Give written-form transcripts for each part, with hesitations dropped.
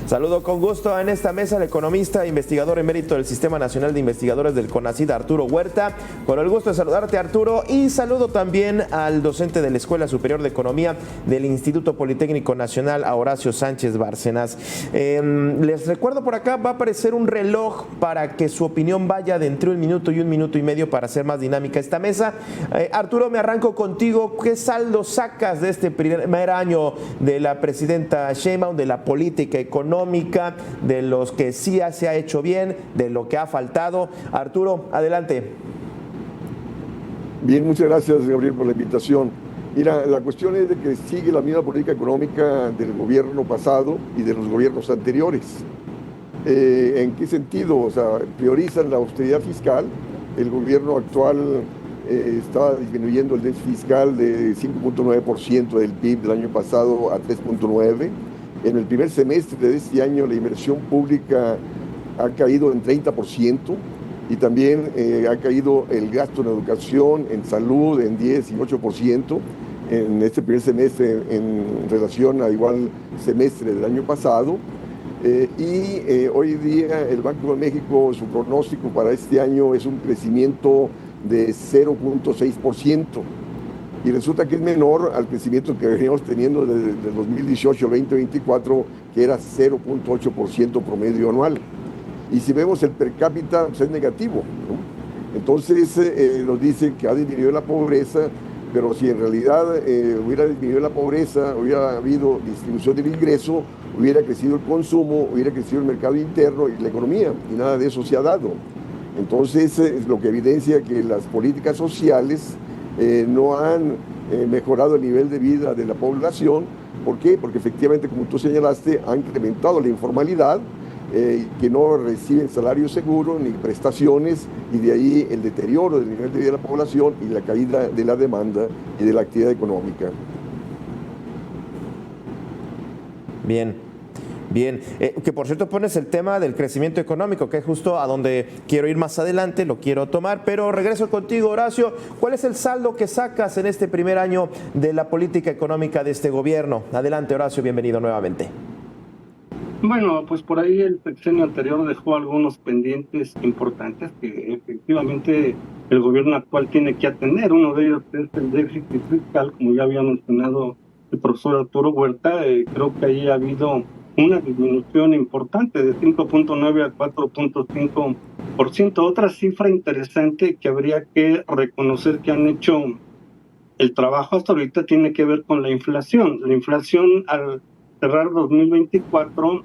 Saludo con gusto en esta mesa al economista e investigador emérito del Sistema Nacional de Investigadores del CONACYT, Arturo Huerta. Con el gusto de saludarte, Arturo, y saludo también al docente de la Escuela Superior de Economía del Instituto Politécnico Nacional, a Horacio Sánchez Bárcenas. Les recuerdo, por acá va a aparecer un reloj para que su opinión vaya de entre 1 minuto y 1 minuto y medio para hacer más dinámica esta mesa. Arturo, me arranco contigo. ¿Qué saldo sacas de este primer año de la presidenta Sheinbaum, de la política económica, de los que sí se ha hecho bien, de lo que ha faltado? Arturo, adelante. Bien, muchas gracias, Gabriel, por la invitación. Mira, la cuestión es de que sigue la misma política económica del gobierno pasado y de los gobiernos anteriores. ¿En qué sentido? O sea, priorizan la austeridad fiscal. El gobierno actual está disminuyendo el déficit fiscal de 5.9% del PIB del año pasado a 3.9%. En el primer semestre de este año la inversión pública ha caído en 30% y también ha caído el gasto en educación, en salud, en 10 y 8% en este primer semestre en relación al igual semestre del año pasado. Hoy día el Banco de México, su pronóstico para este año es un crecimiento de 0.6%. Y resulta que es menor al crecimiento que veníamos teniendo desde el 2018-2024, que era 0.8% promedio anual. Y si vemos el per cápita, pues es negativo, ¿no? Entonces nos dicen que ha disminuido la pobreza, pero si en realidad hubiera disminuido la pobreza, hubiera habido distribución del ingreso, hubiera crecido el consumo, hubiera crecido el mercado interno y la economía, y nada de eso se ha dado. Entonces es lo que evidencia que las políticas sociales no han mejorado el nivel de vida de la población. ¿Por qué? Porque efectivamente, como tú señalaste, han incrementado la informalidad, que no reciben salario seguro ni prestaciones, y de ahí el deterioro del nivel de vida de la población y la caída de la demanda y de la actividad económica. Bien. Bien, que por cierto pones el tema del crecimiento económico, que es justo a donde quiero ir más adelante, lo quiero tomar, pero regreso contigo, Horacio. ¿Cuál es el saldo que sacas en este primer año de la política económica de este gobierno? Adelante, Horacio, bienvenido nuevamente. Bueno, pues por ahí el sexenio anterior dejó algunos pendientes importantes que efectivamente el gobierno actual tiene que atender. Uno de ellos es el déficit fiscal, como ya había mencionado el profesor Arturo Huerta. Creo que ahí ha habido una disminución importante de 5.9 a 4.5%. Otra cifra interesante que habría que reconocer que han hecho el trabajo hasta ahorita tiene que ver con la inflación. La inflación al cerrar 2024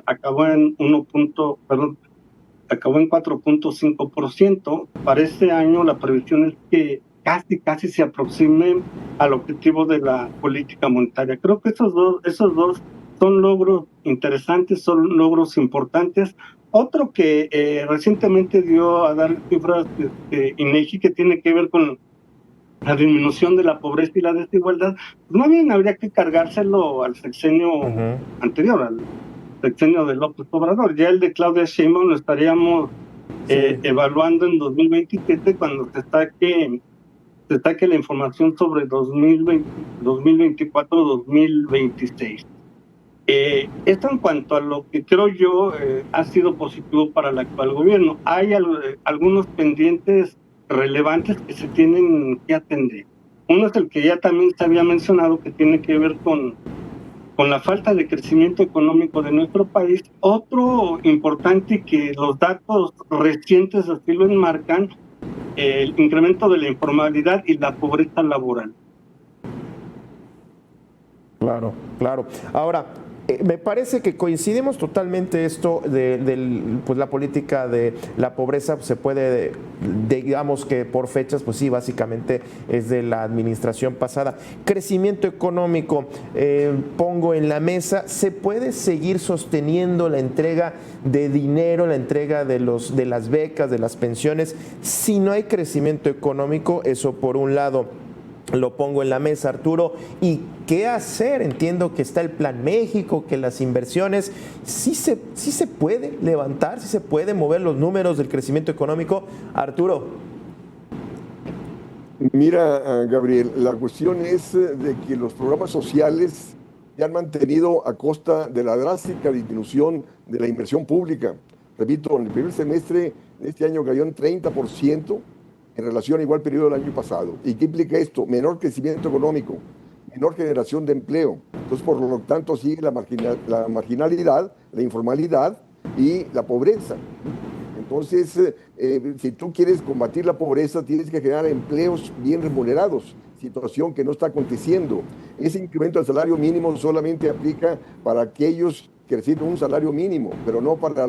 acabó en 4.5%. Para este año la previsión es que casi se aproxime al objetivo de la política monetaria. Creo que esos dos son logros interesantes, son logros importantes. Otro que recientemente dio a dar cifras INEGI, que tiene que ver con la disminución de la pobreza y la desigualdad, pues más bien habría que cargárselo al sexenio anterior, al sexenio de López Obrador. Ya el de Claudia Sheinbaum lo estaríamos evaluando en 2027, cuando se saque la información sobre 2024-2026. Esto en cuanto a lo que creo yo ha sido positivo para el actual gobierno. Hay algunos pendientes relevantes que se tienen que atender. Uno es el que ya también se había mencionado, que tiene que ver con la falta de crecimiento económico de nuestro país. Otro importante, que los datos recientes así lo enmarcan, el incremento de la informalidad y la pobreza laboral. Claro. Ahora, me parece que coincidimos totalmente esto pues la política de la pobreza. Se puede, digamos que por fechas, pues sí, básicamente es de la administración pasada. Crecimiento económico, pongo en la mesa, ¿se puede seguir sosteniendo la entrega de dinero, la entrega de las becas, de las pensiones, si no hay crecimiento económico? Eso por un lado. Lo pongo en la mesa, Arturo. ¿Y qué hacer? Entiendo que está el Plan México, que las inversiones, sí se puede levantar, sí se puede mover los números del crecimiento económico. Arturo. Mira, Gabriel, la cuestión es de que los programas sociales se han mantenido a costa de la drástica disminución de la inversión pública. Repito, en el primer semestre de este año cayó en 30% en relación al igual periodo del año pasado. ¿Y qué implica esto? Menor crecimiento económico, menor generación de empleo. Entonces, por lo tanto, sigue la marginalidad, la informalidad y la pobreza. Entonces, si tú quieres combatir la pobreza, tienes que generar empleos bien remunerados, situación que no está aconteciendo. Ese incremento del salario mínimo solamente aplica para aquellos que reciben un salario mínimo, pero no para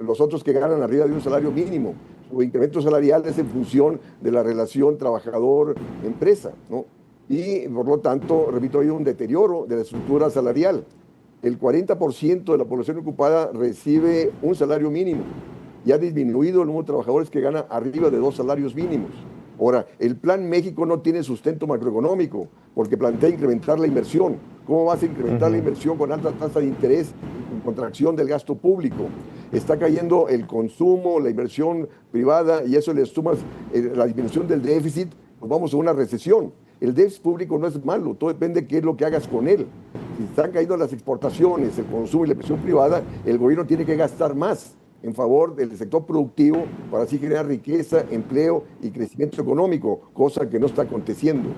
los otros que ganan arriba de un salario mínimo. Su incremento salarial es en función de la relación trabajador-empresa, ¿no? Y por lo tanto, repito, hay un deterioro de la estructura salarial. El 40% de la población ocupada recibe un salario mínimo y ha disminuido el número de trabajadores que ganan arriba de 2 salarios mínimos. Ahora, el Plan México no tiene sustento macroeconómico porque plantea incrementar la inversión. ¿Cómo vas a incrementar la inversión con alta tasa de interés y con contracción del gasto público? Está cayendo el consumo, la inversión privada y eso le sumas la disminución del déficit, pues vamos a una recesión. El déficit público no es malo, todo depende de qué es lo que hagas con él. Si están cayendo las exportaciones, el consumo y la inversión privada, el gobierno tiene que gastar más en favor del sector productivo para así generar riqueza, empleo y crecimiento económico, cosa que no está aconteciendo.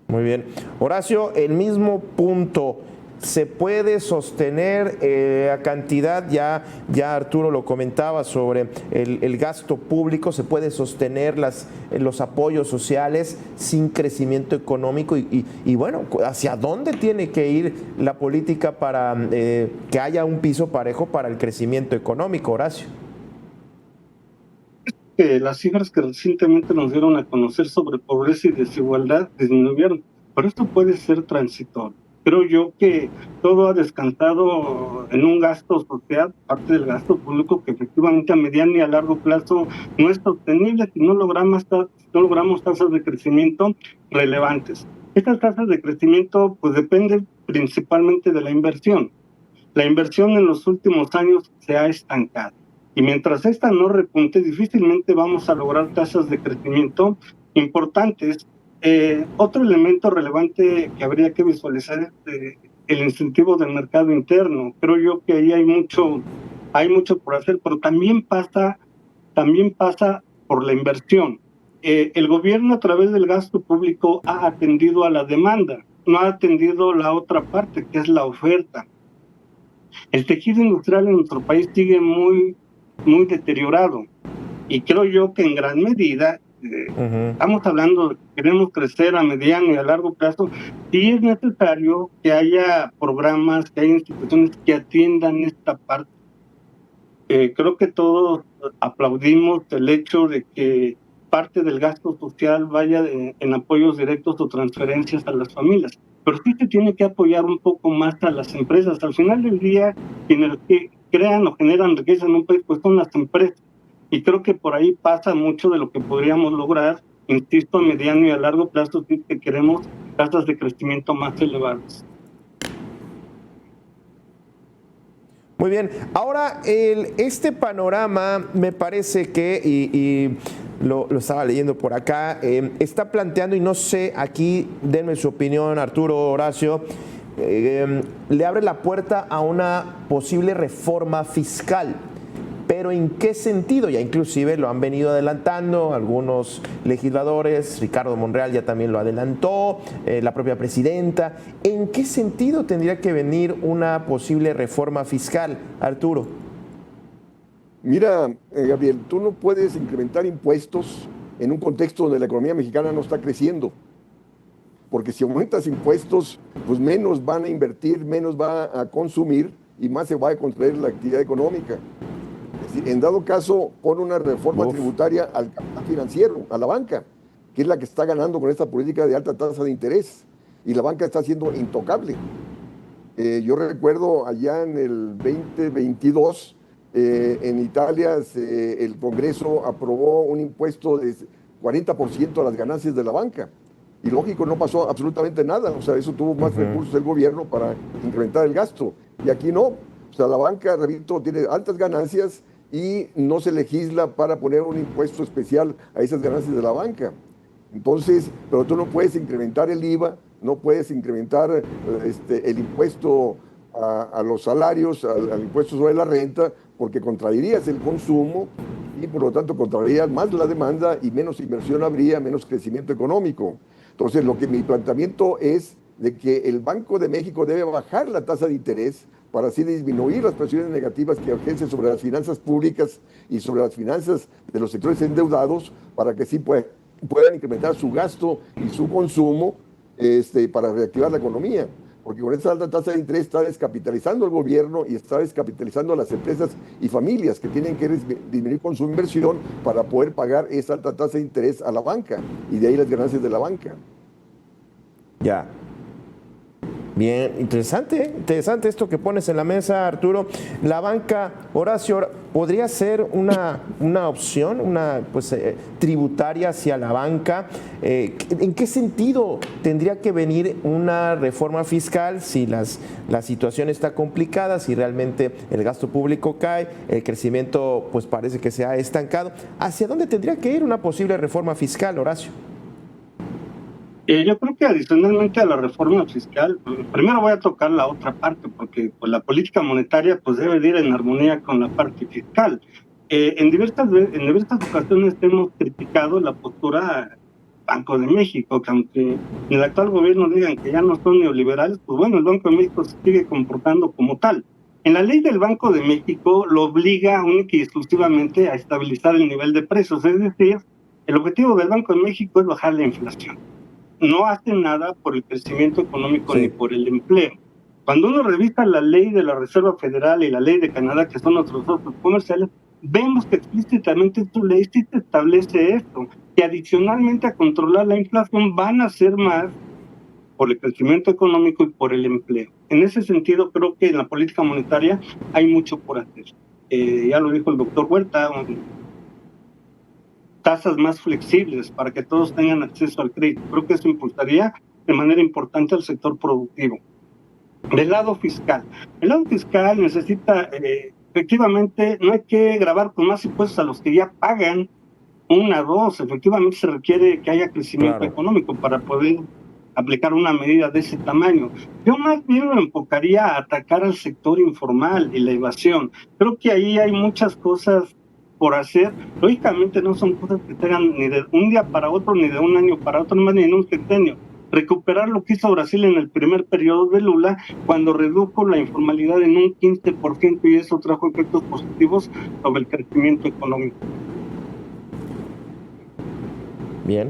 Muy bien. Horacio, el mismo punto. ¿Se puede sostener a cantidad? Ya Arturo lo comentaba sobre el gasto público, ¿se puede sostener los apoyos sociales sin crecimiento económico? Y bueno, ¿hacia dónde tiene que ir la política para que haya un piso parejo para el crecimiento económico, Horacio? Las cifras que recientemente nos dieron a conocer sobre pobreza y desigualdad disminuyeron, pero esto puede ser transitorio. Creo yo que todo ha descansado en un gasto social, parte del gasto público, que efectivamente a mediano y a largo plazo no es sostenible si no logramos tasas de crecimiento relevantes. Estas tasas de crecimiento pues dependen principalmente de la inversión. La inversión en los últimos años se ha estancado y mientras esta no repunte, difícilmente vamos a lograr tasas de crecimiento importantes. Otro elemento relevante que habría que visualizar es el incentivo del mercado interno. Creo yo que ahí hay mucho por hacer, pero también pasa por la inversión. El gobierno a través del gasto público ha atendido a la demanda, no ha atendido la otra parte, que es la oferta. El tejido industrial en nuestro país sigue muy deteriorado y creo yo que en gran medida estamos hablando de que queremos crecer a mediano y a largo plazo, sí es necesario que haya programas, que haya instituciones que atiendan esta parte. Creo que todos aplaudimos el hecho de que parte del gasto social vaya en apoyos directos o transferencias a las familias, pero sí se tiene que apoyar un poco más a las empresas. Al final del día, quienes crean o generan riqueza en un país, pues son las empresas. Y creo que por ahí pasa mucho de lo que podríamos lograr, insisto, a mediano y a largo plazo, si que queremos tasas de crecimiento más elevadas. Muy bien. Ahora, este panorama me parece que, y lo estaba leyendo por acá, está planteando, y no sé, aquí denme su opinión, Arturo, Horacio, le abre la puerta a una posible reforma fiscal. Pero ¿en qué sentido? Ya inclusive lo han venido adelantando algunos legisladores, Ricardo Monreal ya también lo adelantó, la propia presidenta. ¿En qué sentido tendría que venir una posible reforma fiscal, Arturo? Mira, Gabriel, tú no puedes incrementar impuestos en un contexto donde la economía mexicana no está creciendo. Porque si aumentas impuestos, pues menos van a invertir, menos va a consumir y más se va a contraer la actividad económica. En dado caso, pon una reforma tributaria al capital financiero, a la banca, que es la que está ganando con esta política de alta tasa de interés. Y la banca está siendo intocable. Yo recuerdo allá en el 2022, en Italia, el Congreso aprobó un impuesto de 40% a las ganancias de la banca. Y lógico, no pasó absolutamente nada. O sea, eso tuvo más recursos el gobierno para incrementar el gasto. Y aquí no. O sea, la banca, repito, tiene altas ganancias y no se legisla para poner un impuesto especial a esas ganancias de la banca. Entonces, pero tú no puedes incrementar el IVA, no puedes incrementar el impuesto a los salarios, al impuesto sobre la renta, porque contraerías el consumo y por lo tanto contraerías más la demanda y menos inversión habría, menos crecimiento económico. Entonces, mi planteamiento es de que el Banco de México debe bajar la tasa de interés para así disminuir las presiones negativas que ejerce sobre las finanzas públicas y sobre las finanzas de los sectores endeudados, para que sí puedan incrementar su gasto y su consumo para reactivar la economía. Porque con esa alta tasa de interés está descapitalizando el gobierno y está descapitalizando a las empresas y familias que tienen que disminuir con su inversión para poder pagar esa alta tasa de interés a la banca y de ahí las ganancias de la banca. Ya. Bien, interesante esto que pones en la mesa, Arturo. La banca, Horacio, ¿podría ser una opción, tributaria hacia la banca? ¿En qué sentido tendría que venir una reforma fiscal si la situación está complicada, si realmente el gasto público cae, el crecimiento pues parece que se ha estancado? ¿Hacia dónde tendría que ir una posible reforma fiscal, Horacio? Yo creo que adicionalmente a la reforma fiscal, primero voy a tocar la otra parte, porque pues, la política monetaria pues, debe ir en armonía con la parte fiscal. En diversas ocasiones hemos criticado la postura Banco de México, que aunque en el actual gobierno digan que ya no son neoliberales, pues bueno, el Banco de México se sigue comportando como tal. En la ley del Banco de México lo obliga única y exclusivamente a estabilizar el nivel de precios, es decir, el objetivo del Banco de México es bajar la inflación. No hace nada por el crecimiento económico ni por el empleo. Cuando uno revisa la ley de la Reserva Federal y la ley de Canadá, que son nuestros socios comerciales, vemos que explícitamente tu ley sí te establece esto, que adicionalmente a controlar la inflación van a hacer más por el crecimiento económico y por el empleo. En ese sentido, creo que en la política monetaria hay mucho por hacer. Ya lo dijo el doctor Huerta, tasas más flexibles para que todos tengan acceso al crédito. Creo que eso impulsaría de manera importante al sector productivo. Del lado fiscal. El lado fiscal necesita, efectivamente, no hay que gravar con más impuestos a los que ya pagan, dos. Efectivamente se requiere que haya crecimiento económico para poder aplicar una medida de ese tamaño. Yo más bien lo enfocaría a atacar al sector informal y la evasión. Creo que ahí hay muchas cosas por hacer. Lógicamente no son cosas que se hagan ni de un día para otro, ni de un año para otro, ni en un sexenio. Recuperar lo que hizo Brasil en el primer periodo de Lula, cuando redujo la informalidad en un 15% y eso trajo efectos positivos sobre el crecimiento económico. Bien.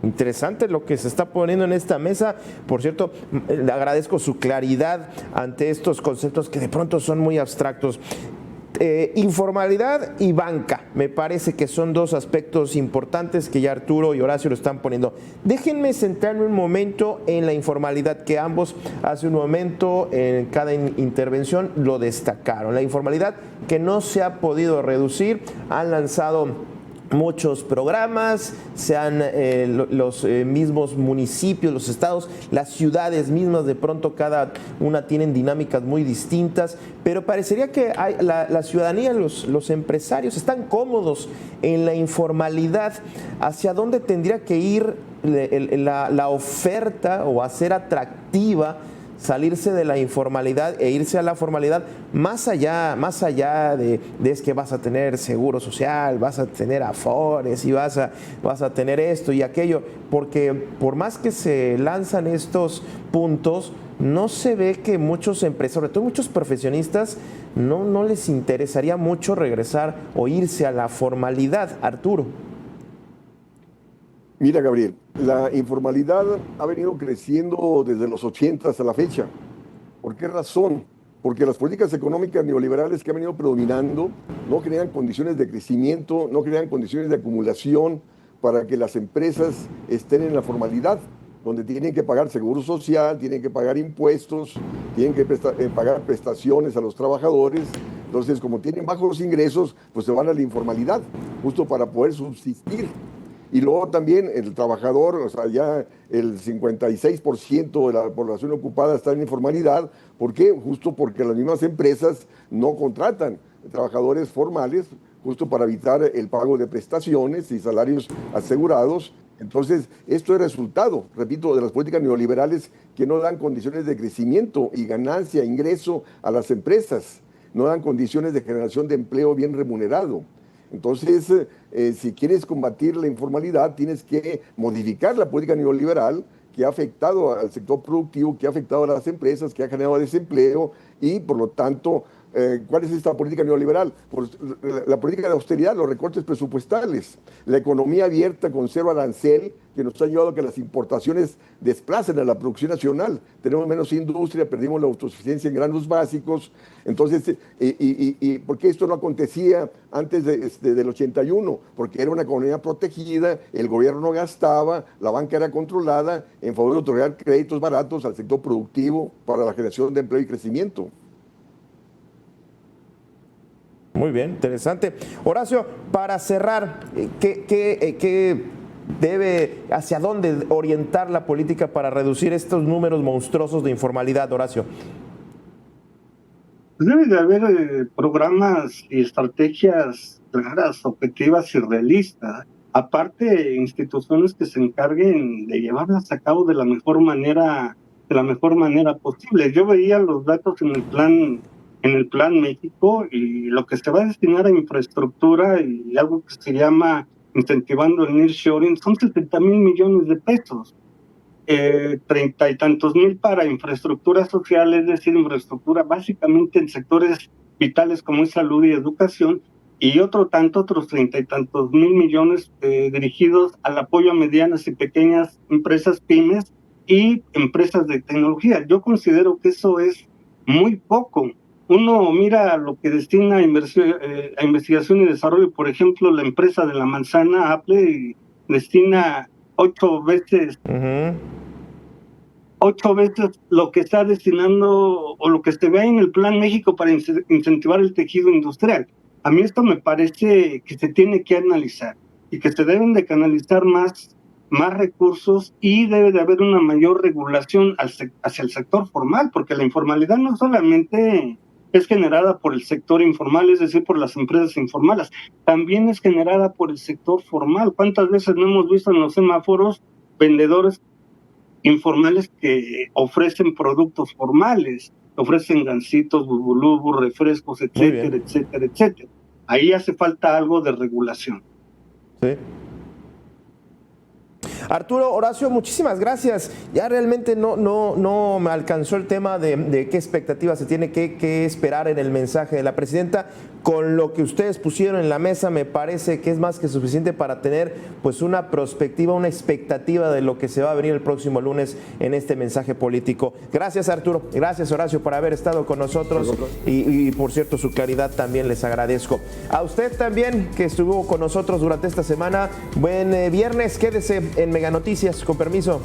Interesante lo que se está poniendo en esta mesa. Por cierto, le agradezco su claridad ante estos conceptos que de pronto son muy abstractos. Informalidad y banca, me parece que son dos aspectos importantes que ya Arturo y Horacio lo están poniendo. Déjenme centrarme un momento en la informalidad, que ambos hace un momento en cada intervención lo destacaron. La informalidad que no se ha podido reducir, han lanzado muchos programas, los mismos municipios, los estados, las ciudades mismas, de pronto cada una tienen dinámicas muy distintas, pero parecería que la ciudadanía, los empresarios están cómodos en la informalidad. ¿Hacia dónde tendría que ir la oferta o hacer atractiva salirse de la informalidad e irse a la formalidad, más allá de es que vas a tener seguro social, vas a tener afores y vas a tener esto y aquello? Porque por más que se lanzan estos puntos, no se ve que muchos empresarios, sobre todo muchos profesionistas, no les interesaría mucho regresar o irse a la formalidad. Arturo. Mira, Gabriel, la informalidad ha venido creciendo desde los 80 hasta la fecha. ¿Por qué razón? Porque las políticas económicas neoliberales que han venido predominando no crean condiciones de crecimiento, no crean condiciones de acumulación para que las empresas estén en la formalidad, donde tienen que pagar seguro social, tienen que pagar impuestos, tienen que pagar prestaciones a los trabajadores. Entonces, como tienen bajos ingresos, pues se van a la informalidad, justo para poder subsistir. Y luego también el trabajador, o sea, ya el 56% de la población ocupada está en informalidad. ¿Por qué? Justo porque las mismas empresas no contratan trabajadores formales, justo para evitar el pago de prestaciones y salarios asegurados, Entonces, esto es resultado, repito, de las políticas neoliberales que no dan condiciones de crecimiento y ganancia, ingreso a las empresas, no dan condiciones de generación de empleo bien remunerado. Entonces, si quieres combatir la informalidad, tienes que modificar la política neoliberal que ha afectado al sector productivo, que ha afectado a las empresas, que ha generado desempleo y, por lo tanto, ¿cuál es esta política neoliberal? Pues, la política de austeridad, los recortes presupuestales, la economía abierta con cero arancel, que nos ha llevado a que las importaciones desplacen a la producción nacional. Tenemos menos industria, perdimos la autosuficiencia en granos básicos. Entonces, ¿por qué esto no acontecía antes del 81? Porque era una economía protegida, el gobierno no gastaba, la banca era controlada en favor de otorgar créditos baratos al sector productivo para la generación de empleo y crecimiento. Muy bien, interesante. Horacio, para cerrar, hacia dónde orientar la política para reducir estos números monstruosos de informalidad, Horacio? Debe de haber programas y estrategias claras, objetivas y realistas. Aparte, instituciones que se encarguen de llevarlas a cabo de la mejor manera posible. Yo veía los datos en el plan México y lo que se va a destinar a infraestructura y algo que se llama incentivando el nearshoring son 70,000 millones de pesos. 30 y tantos mil para infraestructura social, es decir, infraestructura básicamente en sectores vitales como es salud y educación, y otros 30 y tantos mil millones dirigidos al apoyo a medianas y pequeñas empresas pymes y empresas de tecnología. Yo considero que eso es muy poco. Uno mira lo que destina a investigación y desarrollo, por ejemplo, la empresa de la manzana, Apple, destina 8 veces lo que está destinando o lo que se ve en el Plan México para incentivar el tejido industrial. A mí esto me parece que se tiene que analizar y que se deben de canalizar más recursos y debe de haber una mayor regulación hacia el sector formal, porque la informalidad no solamente es generada por el sector informal, es decir, por las empresas informales, también es generada por el sector formal. ¿Cuántas veces no hemos visto en los semáforos vendedores informales que ofrecen productos formales, ofrecen gancitos, bubulubus, refrescos, etcétera, etcétera, etcétera? Ahí hace falta algo de regulación. Sí. Arturo, Horacio, muchísimas gracias. Ya realmente no me alcanzó el tema de qué expectativas se tiene que esperar en el mensaje de la presidenta. Con lo que ustedes pusieron en la mesa, me parece que es más que suficiente para tener pues una perspectiva, una expectativa de lo que se va a venir el próximo lunes en este mensaje político. Gracias, Arturo. Gracias, Horacio, por haber estado con nosotros. Y por cierto, su claridad también les agradezco. A usted también, que estuvo con nosotros durante esta semana. Buen viernes. Quédese en Mega Noticias. Con permiso.